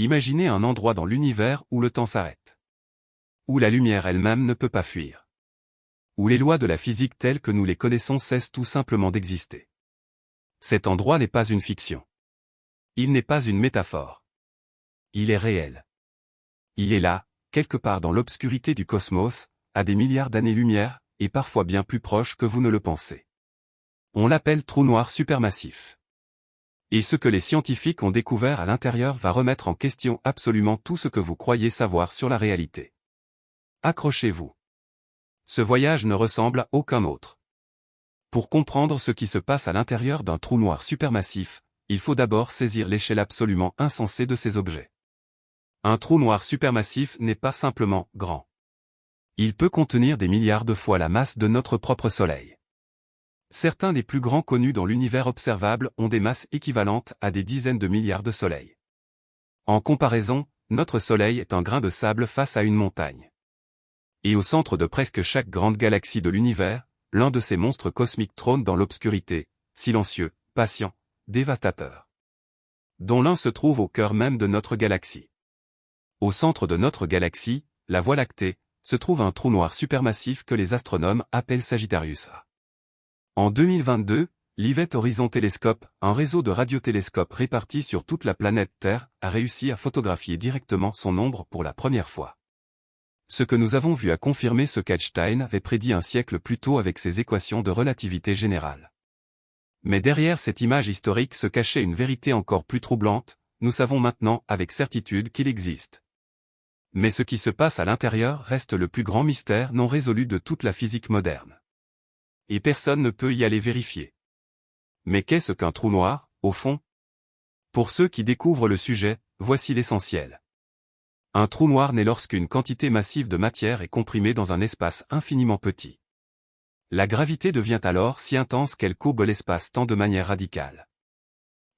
Imaginez un endroit dans l'univers où le temps s'arrête. Où la lumière elle-même ne peut pas fuir. Où les lois de la physique telles que nous les connaissons cessent tout simplement d'exister. Cet endroit n'est pas une fiction. Il n'est pas une métaphore. Il est réel. Il est là, quelque part dans l'obscurité du cosmos, à des milliards d'années-lumière, et parfois bien plus proche que vous ne le pensez. On l'appelle trou noir supermassif. Et ce que les scientifiques ont découvert à l'intérieur va remettre en question absolument tout ce que vous croyez savoir sur la réalité. Accrochez-vous. Ce voyage ne ressemble à aucun autre. Pour comprendre ce qui se passe à l'intérieur d'un trou noir supermassif, il faut d'abord saisir l'échelle absolument insensée de ces objets. Un trou noir supermassif n'est pas simplement grand. Il peut contenir des milliards de fois la masse de notre propre Soleil. Certains des plus grands connus dans l'univers observable ont des masses équivalentes à des dizaines de milliards de soleils. En comparaison, notre Soleil est un grain de sable face à une montagne. Et au centre de presque chaque grande galaxie de l'univers, l'un de ces monstres cosmiques trône dans l'obscurité, silencieux, patient, dévastateur. Dont l'un se trouve au cœur même de notre galaxie. Au centre de notre galaxie, la Voie lactée, se trouve un trou noir supermassif que les astronomes appellent Sagittarius A. En 2022, l'Event Horizon Telescope, un réseau de radiotélescopes répartis sur toute la planète Terre, a réussi à photographier directement son ombre pour la première fois. Ce que nous avons vu a confirmé ce qu'Einstein avait prédit un siècle plus tôt avec ses équations de relativité générale. Mais derrière cette image historique se cachait une vérité encore plus troublante, nous savons maintenant avec certitude qu'il existe. Mais ce qui se passe à l'intérieur reste le plus grand mystère non résolu de toute la physique moderne. Et personne ne peut y aller vérifier. Mais qu'est-ce qu'un trou noir, au fond? Pour ceux qui découvrent le sujet, voici l'essentiel. Un trou noir naît lorsqu'une quantité massive de matière est comprimée dans un espace infiniment petit. La gravité devient alors si intense qu'elle courbe l'espace-temps de manière radicale.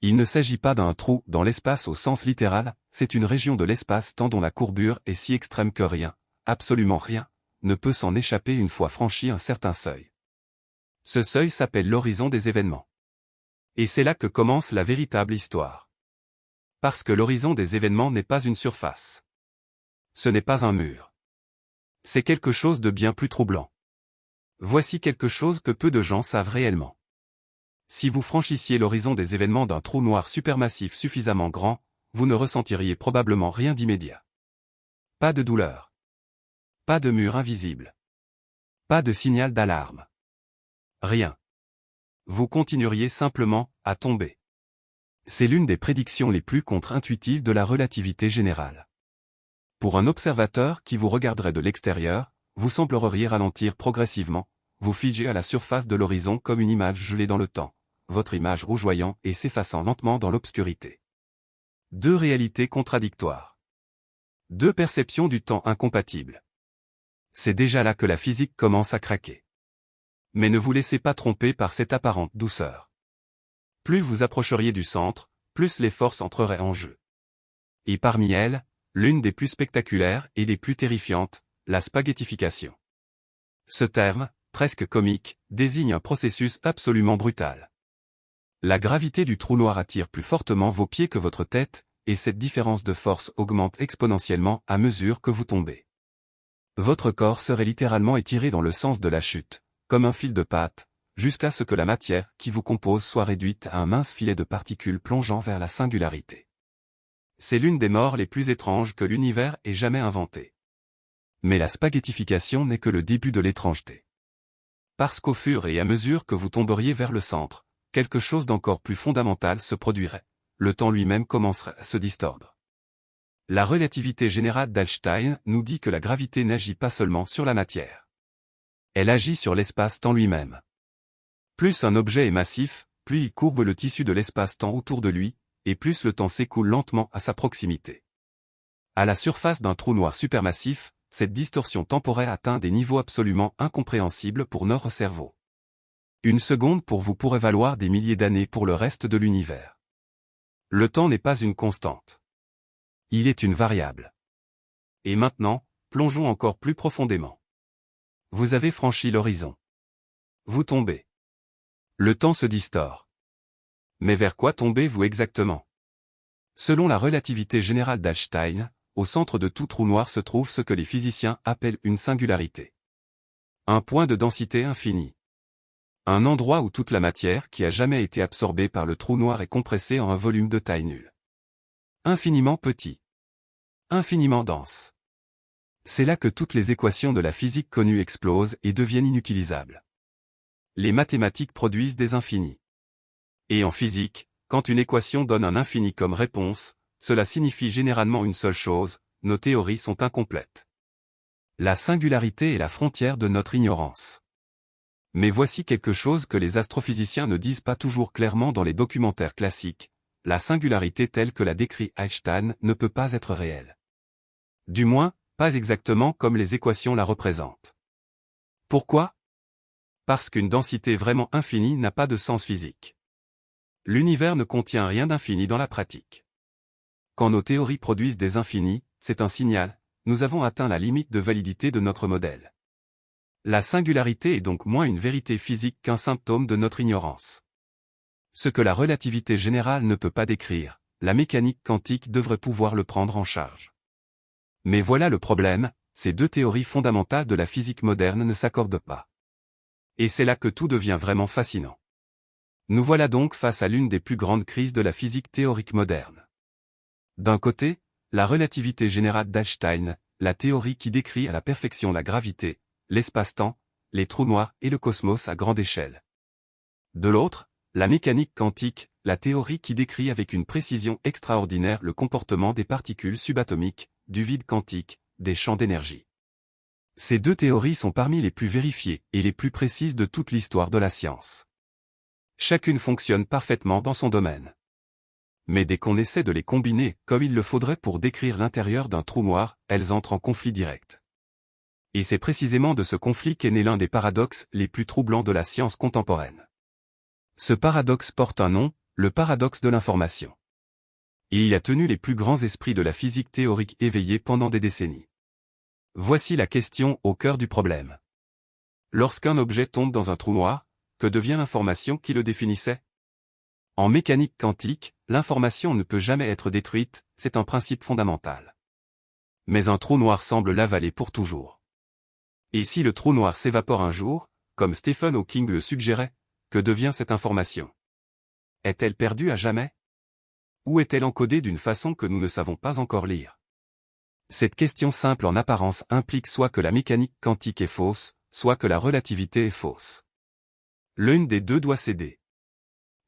Il ne s'agit pas d'un trou dans l'espace au sens littéral, c'est une région de l'espace-temps dont la courbure est si extrême que rien, absolument rien, ne peut s'en échapper une fois franchi un certain seuil. Ce seuil s'appelle l'horizon des événements. Et c'est là que commence la véritable histoire. Parce que l'horizon des événements n'est pas une surface. Ce n'est pas un mur. C'est quelque chose de bien plus troublant. Voici quelque chose que peu de gens savent réellement. Si vous franchissiez l'horizon des événements d'un trou noir supermassif suffisamment grand, vous ne ressentiriez probablement rien d'immédiat. Pas de douleur. Pas de mur invisible. Pas de signal d'alarme. Rien. Vous continueriez simplement à tomber. C'est l'une des prédictions les plus contre-intuitives de la relativité générale. Pour un observateur qui vous regarderait de l'extérieur, vous sembleriez ralentir progressivement, vous figer à la surface de l'horizon comme une image gelée dans le temps, votre image rougeoyant et s'effaçant lentement dans l'obscurité. Deux réalités contradictoires. Deux perceptions du temps incompatibles. C'est déjà là que la physique commence à craquer. Mais ne vous laissez pas tromper par cette apparente douceur. Plus vous approcheriez du centre, plus les forces entreraient en jeu. Et parmi elles, l'une des plus spectaculaires et des plus terrifiantes, la spaghettification. Ce terme, presque comique, désigne un processus absolument brutal. La gravité du trou noir attire plus fortement vos pieds que votre tête, et cette différence de force augmente exponentiellement à mesure que vous tombez. Votre corps serait littéralement étiré dans le sens de la chute, comme un fil de pâte, jusqu'à ce que la matière qui vous compose soit réduite à un mince filet de particules plongeant vers la singularité. C'est l'une des morts les plus étranges que l'univers ait jamais inventées. Mais la spaghettification n'est que le début de l'étrangeté. Parce qu'au fur et à mesure que vous tomberiez vers le centre, quelque chose d'encore plus fondamental se produirait, le temps lui-même commencerait à se distordre. La relativité générale d'Einstein nous dit que la gravité n'agit pas seulement sur la matière. Elle agit sur l'espace-temps lui-même. Plus un objet est massif, plus il courbe le tissu de l'espace-temps autour de lui, et plus le temps s'écoule lentement à sa proximité. À la surface d'un trou noir supermassif, cette distorsion temporelle atteint des niveaux absolument incompréhensibles pour notre cerveau. Une seconde pour vous pourrait valoir des milliers d'années pour le reste de l'univers. Le temps n'est pas une constante. Il est une variable. Et maintenant, plongeons encore plus profondément. Vous avez franchi l'horizon. Vous tombez. Le temps se distord. Mais vers quoi tombez-vous exactement? Selon la relativité générale d'Einstein, au centre de tout trou noir se trouve ce que les physiciens appellent une singularité. Un point de densité infinie. Un endroit où toute la matière qui a jamais été absorbée par le trou noir est compressée en un volume de taille nulle. Infiniment petit. Infiniment dense. C'est là que toutes les équations de la physique connue explosent et deviennent inutilisables. Les mathématiques produisent des infinis. Et en physique, quand une équation donne un infini comme réponse, cela signifie généralement une seule chose, nos théories sont incomplètes. La singularité est la frontière de notre ignorance. Mais voici quelque chose que les astrophysiciens ne disent pas toujours clairement dans les documentaires classiques, la singularité telle que la décrit Einstein ne peut pas être réelle. Du moins, pas exactement comme les équations la représentent. Pourquoi? Parce qu'une densité vraiment infinie n'a pas de sens physique. L'univers ne contient rien d'infini dans la pratique. Quand nos théories produisent des infinis, c'est un signal, nous avons atteint la limite de validité de notre modèle. La singularité est donc moins une vérité physique qu'un symptôme de notre ignorance. Ce que la relativité générale ne peut pas décrire, la mécanique quantique devrait pouvoir le prendre en charge. Mais voilà le problème, ces deux théories fondamentales de la physique moderne ne s'accordent pas. Et c'est là que tout devient vraiment fascinant. Nous voilà donc face à l'une des plus grandes crises de la physique théorique moderne. D'un côté, la relativité générale d'Einstein, la théorie qui décrit à la perfection la gravité, l'espace-temps, les trous noirs et le cosmos à grande échelle. De l'autre, la mécanique quantique, la théorie qui décrit avec une précision extraordinaire le comportement des particules subatomiques, du vide quantique, des champs d'énergie. Ces deux théories sont parmi les plus vérifiées et les plus précises de toute l'histoire de la science. Chacune fonctionne parfaitement dans son domaine. Mais dès qu'on essaie de les combiner comme il le faudrait pour décrire l'intérieur d'un trou noir, elles entrent en conflit direct. Et c'est précisément de ce conflit qu'est né l'un des paradoxes les plus troublants de la science contemporaine. Ce paradoxe porte un nom, le paradoxe de l'information. Et il a tenu les plus grands esprits de la physique théorique éveillés pendant des décennies. Voici la question au cœur du problème. Lorsqu'un objet tombe dans un trou noir, que devient l'information qui le définissait? En mécanique quantique, l'information ne peut jamais être détruite, c'est un principe fondamental. Mais un trou noir semble l'avaler pour toujours. Et si le trou noir s'évapore un jour, comme Stephen Hawking le suggérait, que devient cette information? Est-elle perdue à jamais? Ou est-elle encodée d'une façon que nous ne savons pas encore lire? Cette question simple en apparence implique soit que la mécanique quantique est fausse, soit que la relativité est fausse. L'une des deux doit céder.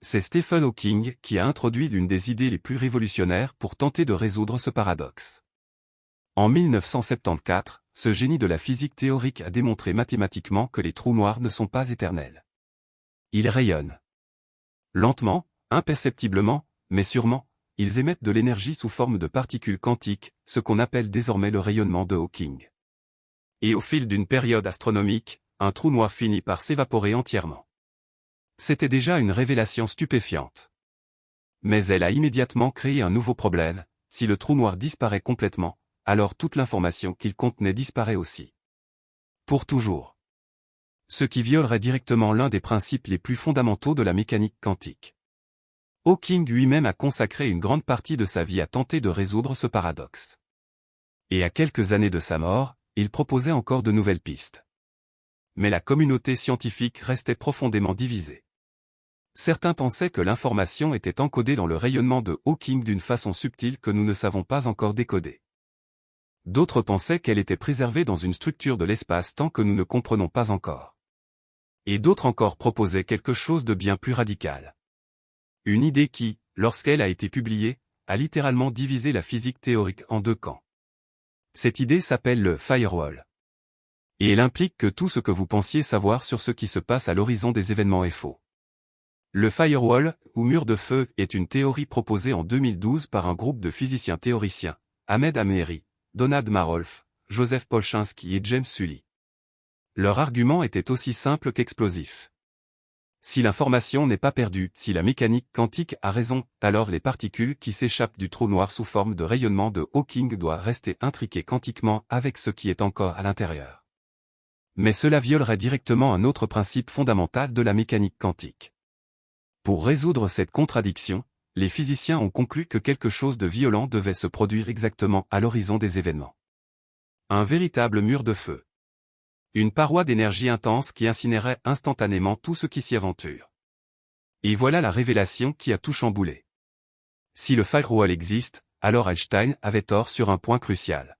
C'est Stephen Hawking qui a introduit l'une des idées les plus révolutionnaires pour tenter de résoudre ce paradoxe. En 1974, ce génie de la physique théorique a démontré mathématiquement que les trous noirs ne sont pas éternels. Ils rayonnent. Lentement, imperceptiblement, mais sûrement, ils émettent de l'énergie sous forme de particules quantiques, ce qu'on appelle désormais le rayonnement de Hawking. Et au fil d'une période astronomique, un trou noir finit par s'évaporer entièrement. C'était déjà une révélation stupéfiante. Mais elle a immédiatement créé un nouveau problème, si le trou noir disparaît complètement, alors toute l'information qu'il contenait disparaît aussi. Pour toujours. Ce qui violerait directement l'un des principes les plus fondamentaux de la mécanique quantique. Hawking lui-même a consacré une grande partie de sa vie à tenter de résoudre ce paradoxe. Et à quelques années de sa mort, il proposait encore de nouvelles pistes. Mais la communauté scientifique restait profondément divisée. Certains pensaient que l'information était encodée dans le rayonnement de Hawking d'une façon subtile que nous ne savons pas encore décoder. D'autres pensaient qu'elle était préservée dans une structure de l'espace-temps que nous ne comprenons pas encore. Et d'autres encore proposaient quelque chose de bien plus radical. Une idée qui, lorsqu'elle a été publiée, a littéralement divisé la physique théorique en deux camps. Cette idée s'appelle le firewall. Et elle implique que tout ce que vous pensiez savoir sur ce qui se passe à l'horizon des événements est faux. Le firewall, ou mur de feu, est une théorie proposée en 2012 par un groupe de physiciens théoriciens, Ahmed Ameri, Donald Marolf, Joseph Polchinski et James Sully. Leur argument était aussi simple qu'explosif. Si l'information n'est pas perdue, si la mécanique quantique a raison, alors les particules qui s'échappent du trou noir sous forme de rayonnement de Hawking doivent rester intriquées quantiquement avec ce qui est encore à l'intérieur. Mais cela violerait directement un autre principe fondamental de la mécanique quantique. Pour résoudre cette contradiction, les physiciens ont conclu que quelque chose de violent devait se produire exactement à l'horizon des événements. Un véritable mur de feu. Une paroi d'énergie intense qui incinérait instantanément tout ce qui s'y aventure. Et voilà la révélation qui a tout chamboulé. Si le firewall existe, alors Einstein avait tort sur un point crucial.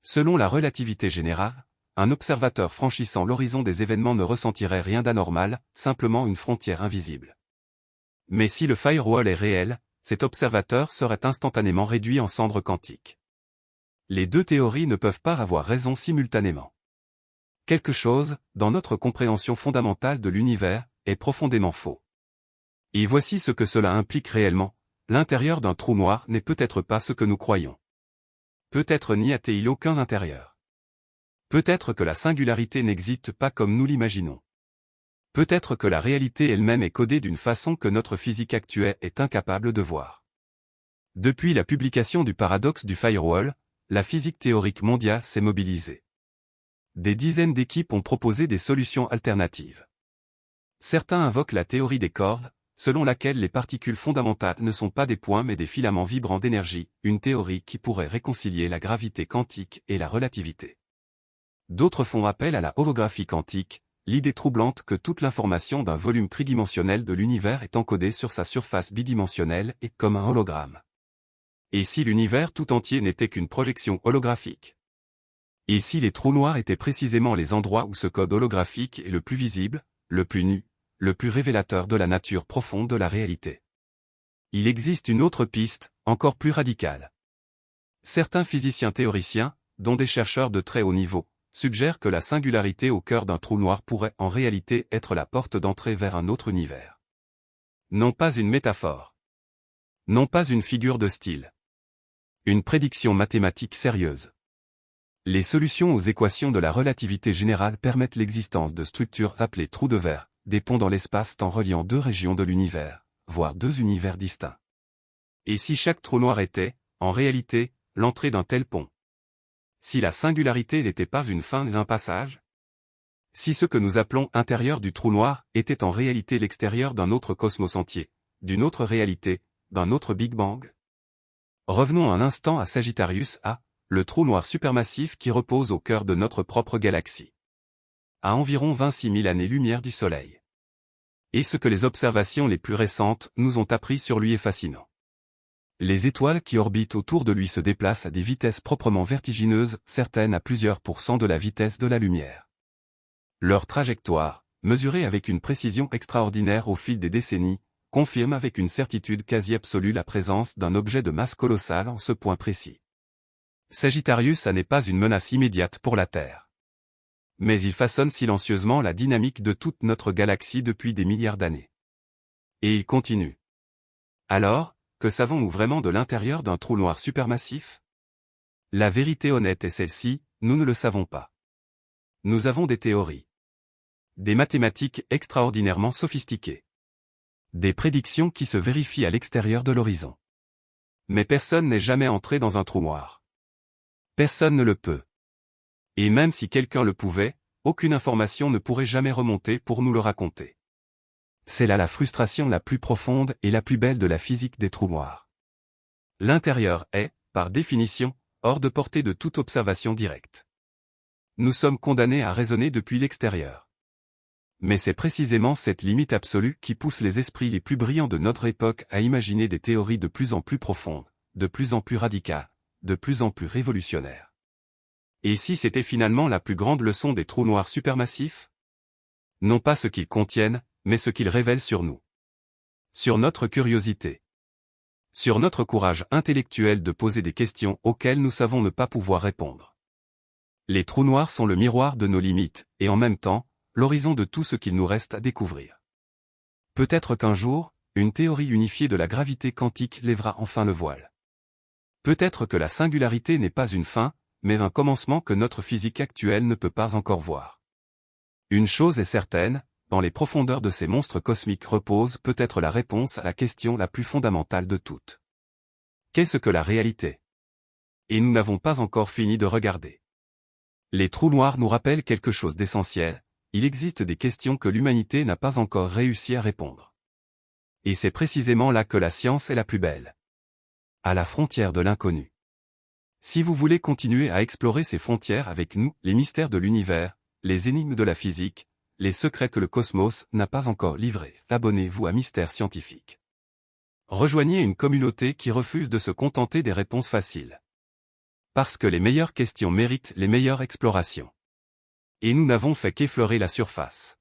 Selon la relativité générale, un observateur franchissant l'horizon des événements ne ressentirait rien d'anormal, simplement une frontière invisible. Mais si le firewall est réel, cet observateur serait instantanément réduit en cendres quantiques. Les deux théories ne peuvent pas avoir raison simultanément. Quelque chose, dans notre compréhension fondamentale de l'univers, est profondément faux. Et voici ce que cela implique réellement. L'intérieur d'un trou noir n'est peut-être pas ce que nous croyons. Peut-être n'y a-t-il aucun intérieur. Peut-être que la singularité n'existe pas comme nous l'imaginons. Peut-être que la réalité elle-même est codée d'une façon que notre physique actuelle est incapable de voir. Depuis la publication du paradoxe du firewall, la physique théorique mondiale s'est mobilisée. Des dizaines d'équipes ont proposé des solutions alternatives. Certains invoquent la théorie des cordes, selon laquelle les particules fondamentales ne sont pas des points mais des filaments vibrants d'énergie, une théorie qui pourrait réconcilier la gravité quantique et la relativité. D'autres font appel à la holographie quantique, l'idée troublante que toute l'information d'un volume tridimensionnel de l'univers est encodée sur sa surface bidimensionnelle et comme un hologramme. Et si l'univers tout entier n'était qu'une projection holographique? Et si les trous noirs étaient précisément les endroits où ce code holographique est le plus visible, le plus nu, le plus révélateur de la nature profonde de la réalité? Il existe une autre piste, encore plus radicale. Certains physiciens théoriciens, dont des chercheurs de très haut niveau, suggère que la singularité au cœur d'un trou noir pourrait en réalité être la porte d'entrée vers un autre univers. Non pas une métaphore. Non pas une figure de style. Une prédiction mathématique sérieuse. Les solutions aux équations de la relativité générale permettent l'existence de structures appelées trous de verre, des ponts dans l'espace-temps reliant deux régions de l'univers, voire deux univers distincts. Et si chaque trou noir était, en réalité, l'entrée d'un tel pont? Si la singularité n'était pas une fin d'un passage? Si ce que nous appelons intérieur du trou noir était en réalité l'extérieur d'un autre cosmos entier, d'une autre réalité, d'un autre Big Bang? Revenons un instant à Sagittarius A, le trou noir supermassif qui repose au cœur de notre propre galaxie. À environ 26 000 années-lumière du Soleil. Et ce que les observations les plus récentes nous ont appris sur lui est fascinant. Les étoiles qui orbitent autour de lui se déplacent à des vitesses proprement vertigineuses, certaines à plusieurs pourcents de la vitesse de la lumière. Leur trajectoire, mesurée avec une précision extraordinaire au fil des décennies, confirme avec une certitude quasi absolue la présence d'un objet de masse colossale en ce point précis. Sagittarius A n'est pas une menace immédiate pour la Terre. Mais il façonne silencieusement la dynamique de toute notre galaxie depuis des milliards d'années. Et il continue. Alors, que savons-nous vraiment de l'intérieur d'un trou noir supermassif? La vérité honnête est celle-ci, nous ne le savons pas. Nous avons des théories. Des mathématiques extraordinairement sophistiquées. Des prédictions qui se vérifient à l'extérieur de l'horizon. Mais personne n'est jamais entré dans un trou noir. Personne ne le peut. Et même si quelqu'un le pouvait, aucune information ne pourrait jamais remonter pour nous le raconter. C'est là la frustration la plus profonde et la plus belle de la physique des trous noirs. L'intérieur est, par définition, hors de portée de toute observation directe. Nous sommes condamnés à raisonner depuis l'extérieur. Mais c'est précisément cette limite absolue qui pousse les esprits les plus brillants de notre époque à imaginer des théories de plus en plus profondes, de plus en plus radicales, de plus en plus révolutionnaires. Et si c'était finalement la plus grande leçon des trous noirs supermassifs? Non pas ce qu'ils contiennent, mais ce qu'ils révèlent sur nous. Sur notre curiosité. Sur notre courage intellectuel de poser des questions auxquelles nous savons ne pas pouvoir répondre. Les trous noirs sont le miroir de nos limites, et en même temps, l'horizon de tout ce qu'il nous reste à découvrir. Peut-être qu'un jour, une théorie unifiée de la gravité quantique lèvera enfin le voile. Peut-être que la singularité n'est pas une fin, mais un commencement que notre physique actuelle ne peut pas encore voir. Une chose est certaine, dans les profondeurs de ces monstres cosmiques repose peut-être la réponse à la question la plus fondamentale de toutes. Qu'est-ce que la réalité? Et nous n'avons pas encore fini de regarder. Les trous noirs nous rappellent quelque chose d'essentiel, il existe des questions que l'humanité n'a pas encore réussi à répondre. Et c'est précisément là que la science est la plus belle. À la frontière de l'inconnu. Si vous voulez continuer à explorer ces frontières avec nous, les mystères de l'univers, les énigmes de la physique, les secrets que le cosmos n'a pas encore livrés, abonnez-vous à Mystère Scientifique. Rejoignez une communauté qui refuse de se contenter des réponses faciles. Parce que les meilleures questions méritent les meilleures explorations. Et nous n'avons fait qu'effleurer la surface.